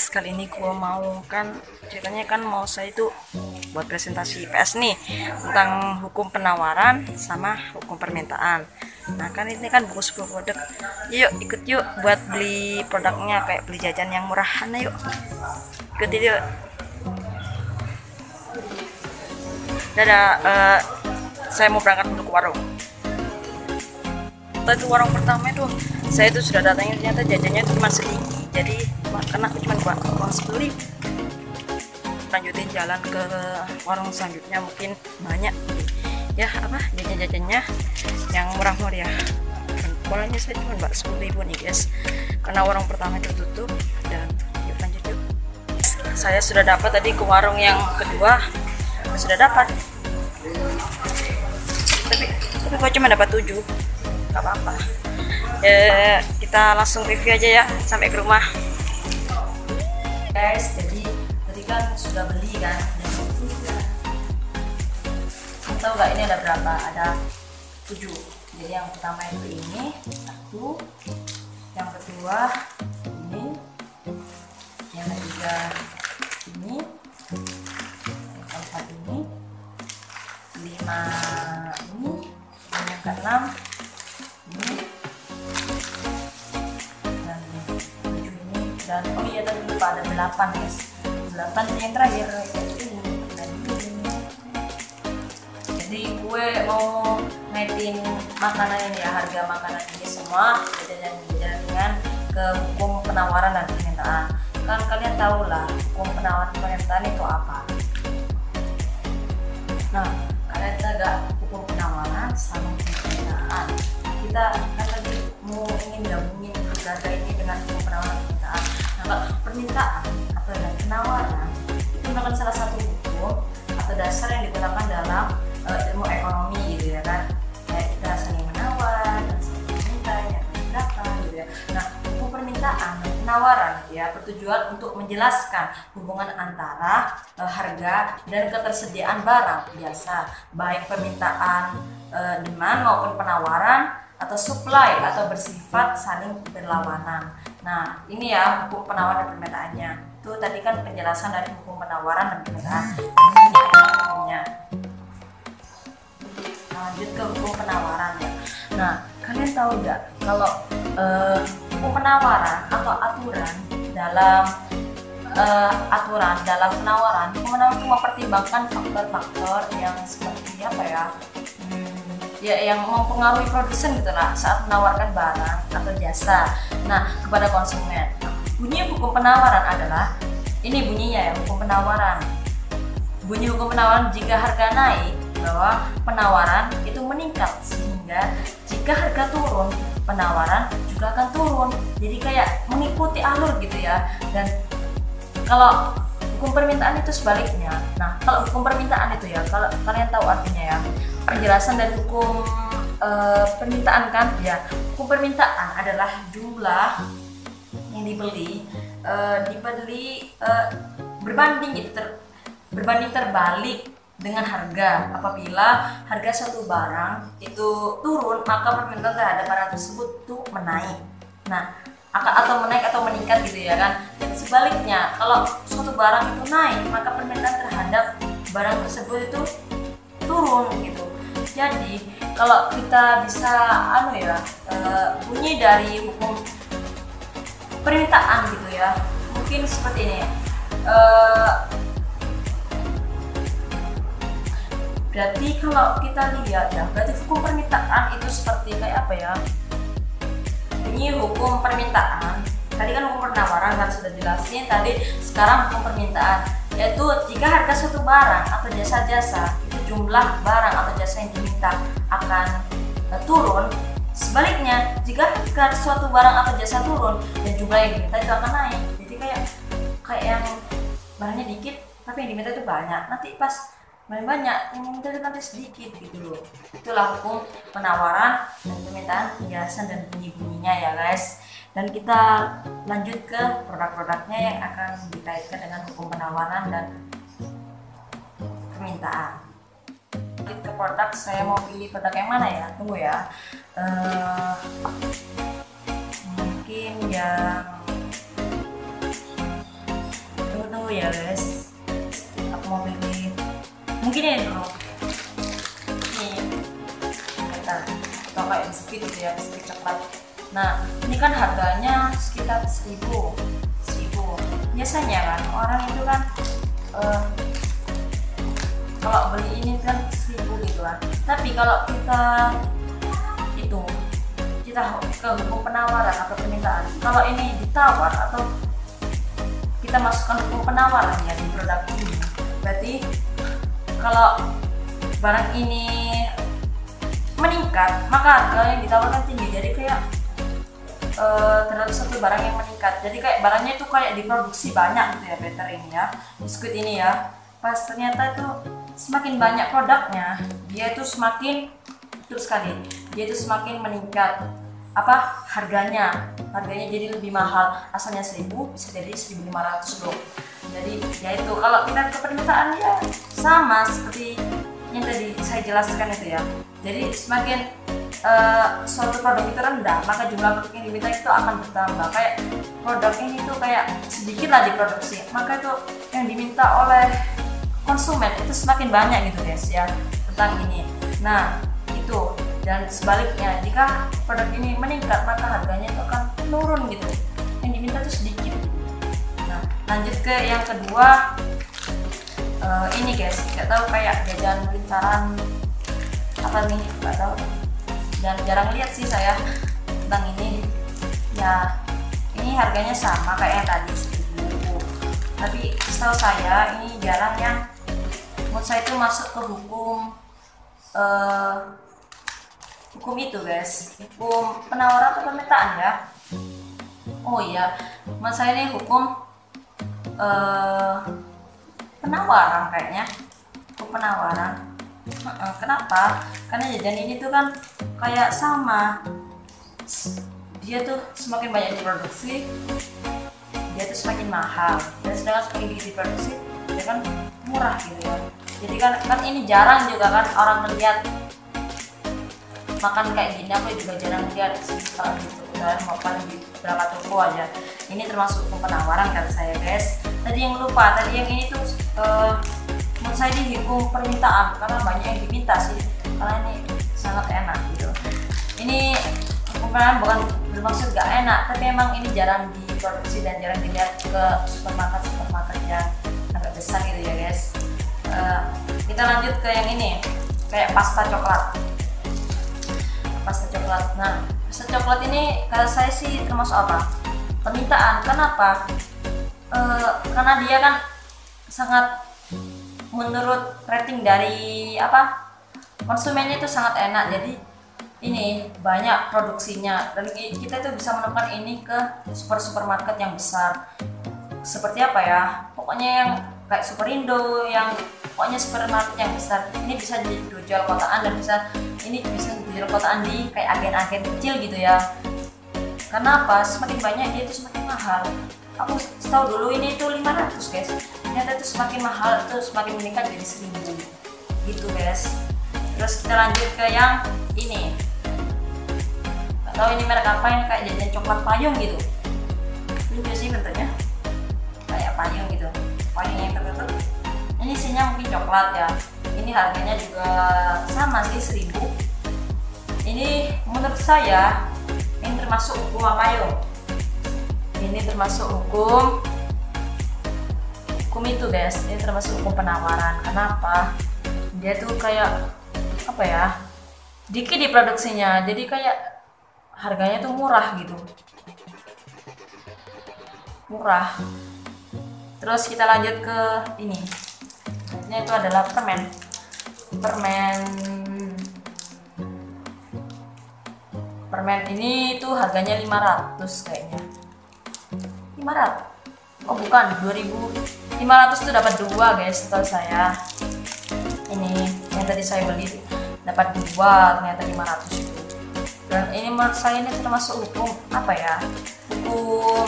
Kali ini gua mau ceritanya mau saya itu buat presentasi PS nih tentang hukum penawaran sama hukum permintaan. Nah kan ini kan buku 10 produk. Yuk ikut yuk buat beli produknya, kayak beli jajan yang murahan. Yuk ikutin yuk. Dadah, saya mau berangkat untuk warung. Tadi warung pertama itu saya itu sudah datangin, ternyata jajannya itu cuma sedikit, jadi kena cuma buat uang 10.000. Lanjutin jalan ke warung selanjutnya, mungkin banyak ya jajan-jajannya yang murah meriah. Polanya saya cuma buat 10.000 nih guys, karena warung pertama itu tutup. Dan yuk lanjut yuk. Saya sudah dapat tadi ke warung yang kedua, sudah dapat, tapi kok cuma dapat 7. Gak apa-apa, kita langsung review aja ya sampai ke rumah guys. Jadi tadi kan sudah beli kan, tahu nggak ini ada berapa? Ada 7. Jadi yang pertama itu ini 1, yang kedua ini, yang ketiga ini, yang keempat ini, 5 ini, dan yang keenam ini, dan 7 ini, dan oh iya tadi lupa ada 8 guys. 8 yang terakhir ini. Jadi gue mau ngaitin makanan ini ya, harga makanan ini semua jajan-jajan ke hukum penawaran dan permintaan. Kan kalian tahu lah hukum penawaran dan permintaan itu apa. Nah, kalian tahu gak hukum penawaran sama permintaan? Kita kan tadi mau ingin gabungin harga ini dengan hukum penawaran dan permintaan. Nah, kalau permintaan atau penawaran itu merupakan salah satu hukum atau dasar yang digunakan dalam ilmu ekonomi gitu ya kan. Kayak kita saling menawar dan saling meminta yang berapa gitu ya. Nah, hukum permintaan dan penawaran gitu ya bertujuan untuk menjelaskan hubungan antara harga dan ketersediaan barang biasa, baik permintaan demand maupun penawaran atau supply atau bersifat saling berlawanan. Nah, ini ya hukum penawaran dan permintaannya. Itu tadi kan penjelasan dari hukum penawaran dan permintaan. Ini hukumnya. Lanjut ke hukum penawaran ya. Nah, kalian tahu nggak kalau hukum penawaran atau aturan dalam penawaran, hukum penawaran itu mempertimbangkan faktor-faktor yang seperti apa ya? Yang mempengaruhi produsen gitu lah saat menawarkan barang atau jasa kepada konsumen. Bunyi hukum penawaran adalah ini bunyinya ya, hukum penawaran. Bunyi hukum penawaran, jika harga naik bahwa penawaran itu meningkat, sehingga jika harga turun penawaran juga akan turun. Jadi kayak mengikuti alur gitu ya. Dan kalau hukum permintaan itu sebaliknya. Nah, kalau hukum permintaan itu ya, kalau kalian tahu artinya ya, penjelasan dari hukum permintaan kan ya, hukum permintaan adalah jumlah yang dibeli berbanding berbanding terbalik dengan harga. Apabila harga suatu barang itu turun, maka permintaan terhadap barang tersebut tuh menaik. Nah, atau menaik atau meningkat gitu ya kan. Dan sebaliknya, kalau suatu barang itu naik, maka permintaan terhadap barang tersebut itu turun gitu. Jadi kalau kita bisa bunyi dari hukum permintaan gitu ya, mungkin seperti ini ya. Berarti kalau kita lihat ya, berarti hukum permintaan itu seperti kayak apa ya? Ini hukum permintaan. Tadi kan hukum penawaran kan sudah jelasin tadi. Sekarang hukum permintaan, yaitu jika harga suatu barang atau jasa-jasa itu jumlah barang atau jasa yang diminta akan turun. Sebaliknya, jika harga suatu barang atau jasa turun dan jumlah yang diminta itu akan naik. Jadi kayak yang barangnya dikit tapi yang diminta itu banyak. Nanti pas banyak yang diminta itu nanti sedikit gitu loh. Itulah hukum penawaran dan permintaan, penjelasan dan bunyi-bunyinya ya guys. Dan kita lanjut ke produk-produknya yang akan dikaitkan dengan hukum penawaran dan permintaan. Lanjut ke produk, saya mau pilih produk yang mana ya? Tunggu ya. Mungkin yang ya guys, aku mau beli mungkin ini dulu, ini kita atau kayak biskuit gitu ya, biskuit coklat. Nah ini kan harganya sekitar 1000. Biasanya kan orang itu kan kalau beli ini kan 1000 gitu kan, tapi kalau kita ke hukum penawaran atau permintaan, kalau ini ditawar atau kita masukkan hukum penawaran ya di produk ini, berarti kalau barang ini meningkat maka harga yang ditawarkan tinggi. Jadi kayak terhadap satu barang yang meningkat, jadi kayak barangnya itu kayak diproduksi banyak gitu ya, better ini ya, biskuit ini ya, pas ternyata itu semakin banyak produknya, dia itu semakin semakin meningkat harganya jadi lebih mahal. Asalnya 1000 bisa jadi 1500 loh. Jadi ya itu kalau kita ke permintaan ya sama seperti yang tadi saya jelaskan itu ya. Jadi semakin suatu produk itu rendah, maka jumlah produk yang diminta itu akan bertambah. Kayak produk ini tuh kayak sedikit lah diproduksi, maka itu yang diminta oleh konsumen itu semakin banyak gitu guys ya tentang ini. Nah itu, dan sebaliknya jika produk ini meningkat maka harganya itu akan menurun gitu, yang diminta itu sedikit. Nah lanjut ke yang kedua, ini guys, nggak tahu kayak jajan lingkaran apa nih, nggak tahu dan jarang lihat sih saya tentang ini ya. Ini harganya sama kayak yang tadi 1000, tapi setahu saya ini jarang yang menurut saya itu masuk ke hukum itu guys, hukum penawaran atau permintaan ya. Oh iya, menurut saya ini hukum penawaran kayaknya, hukum penawaran. Kenapa? Karena jajan ini tuh kan kayak sama, dia tuh semakin banyak diproduksi dia tuh semakin mahal, dan sedangkan semakin dikit diproduksi dia kan murah gitu ya. Jadi kan ini jarang juga kan orang melihat makan kayak gini, aku juga jarang lihat sih kalau gitu kan, makan di beberapa toko aja. Ini termasuk hukum penawaran kata saya guys. Tadi yang lupa, tadi yang ini tuh menurut saya ini hukum permintaan karena banyak yang diminta sih, karena ini sangat enak gitu. Ini hukum penawaran bukan bermaksud gak enak, tapi emang ini jarang diproduksi dan jarang dilihat ke supermarket yang agak besar gitu ya guys. Kita lanjut ke yang ini, kayak pasta coklat. Nah pasta coklat ini kata saya sih termasuk apa? Permintaan. Kenapa? Karena dia kan sangat, menurut rating dari konsumennya itu sangat enak. Jadi ini banyak produksinya dan kita itu bisa menemukan ini ke supermarket yang besar. Seperti apa ya? Pokoknya yang kayak Superindo, yang pokoknya supermarket yang besar. Ini bisa dijual kotaan dan ini bisa dijual kotaan di kayak agen-agen kecil gitu ya. Kenapa? Semakin banyak dia itu semakin mahal. Aku tahu dulu ini itu 500 guys. Ternyata itu semakin mahal, itu semakin meningkat jadi 1000 gitu guys. Terus kita lanjut ke yang ini. Gak tahu ini merek apa, ini kayak jajan coklat payung gitu. Lucu sih bentuknya, kayak payung gitu, payung yang tertutup. Ini isinya mungkin coklat ya. Ini harganya juga sama sih 1000. Ini menurut saya ini termasuk hukum apa yo? Ini termasuk hukum itu guys. Ini termasuk hukum penawaran. Kenapa? Dia tuh kayak apa ya? Dikit diproduksinya, jadi kayak harganya tuh murah gitu. Murah. Terus kita lanjut ke ini. Ini itu adalah permen ini tuh harganya 500 kayaknya. 500. Oh bukan, 2500 tuh dapat 2 guys, setahu saya. Ini yang tadi saya beli dapat 2, ternyata 500 itu. Dan ini menurut saya ini termasuk hukum apa ya? Hukum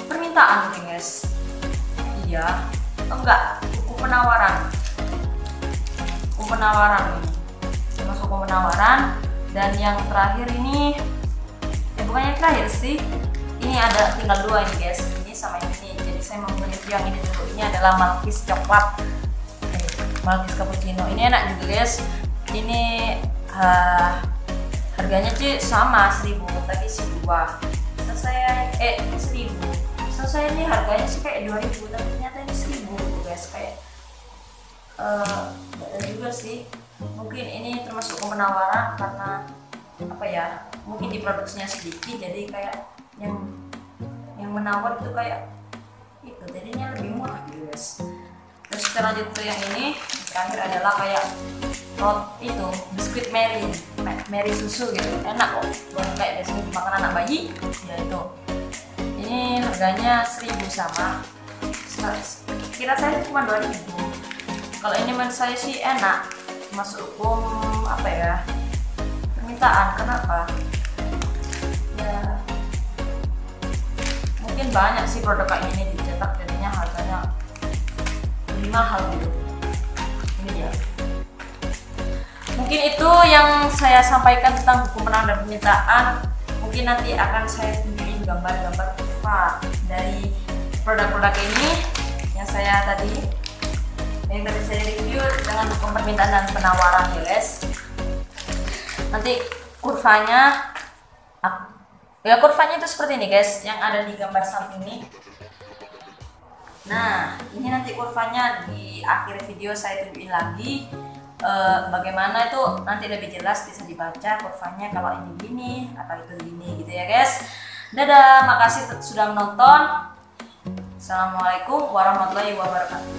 permintaan mungkin guys. Iya. Enggak, hukum penawaran. Hukum penawaran ini. Termasuk hukum penawaran. Dan yang terakhir ini, bukan yang terakhir sih. Ini ada tinggal 2 ini guys. Ini sama ini. Jadi saya mau review yang ini dulu. Ini adalah Malkis coklat, Malkis cappuccino. Ini enak juga guys. Ini harganya sih sama 1000, tadi sih 2. Saya 1000. Saya ini harganya sih kayak 2000, tapi ternyata ini 1000 guys. Kayak nggak ada juga sih. Mungkin ini termasuk penawaran karena apa ya? Mungkin diproduksinya sedikit, jadi kayak yang menawar itu kayak itu, jadinya lebih murah gitu guys. Terus kita lanjut ke yang ini. Terakhir adalah kayak itu biskuit Mary susu gitu, enak kok, buat kayak biasanya dimakan anak bayi ya. Itu ini harganya 1000 sama, kira saya cuma 2000. Kalau ini menurut saya sih enak, masuk hukum apa ya, permintaan. Kenapa ya, mungkin banyak sih produk kayak ini dicetak, jadinya harganya lebih mahal gitu. Ini dia. Mungkin itu yang saya sampaikan tentang hukum penawaran dan permintaan. Mungkin nanti akan saya tunjukin gambar-gambar kurva dari produk-produk ini yang tadi saya review dengan hukum permintaan dan penawaran ya guys. Nanti kurvanya itu seperti ini guys, yang ada di gambar samping ini. Nah, ini nanti kurvanya di akhir video saya tunjukin lagi bagaimana itu nanti lebih jelas, bisa dibaca kurvanya kalau ini gini atau itu gini gitu ya guys. Dadah, makasih sudah menonton. Assalamualaikum warahmatullahi wabarakatuh.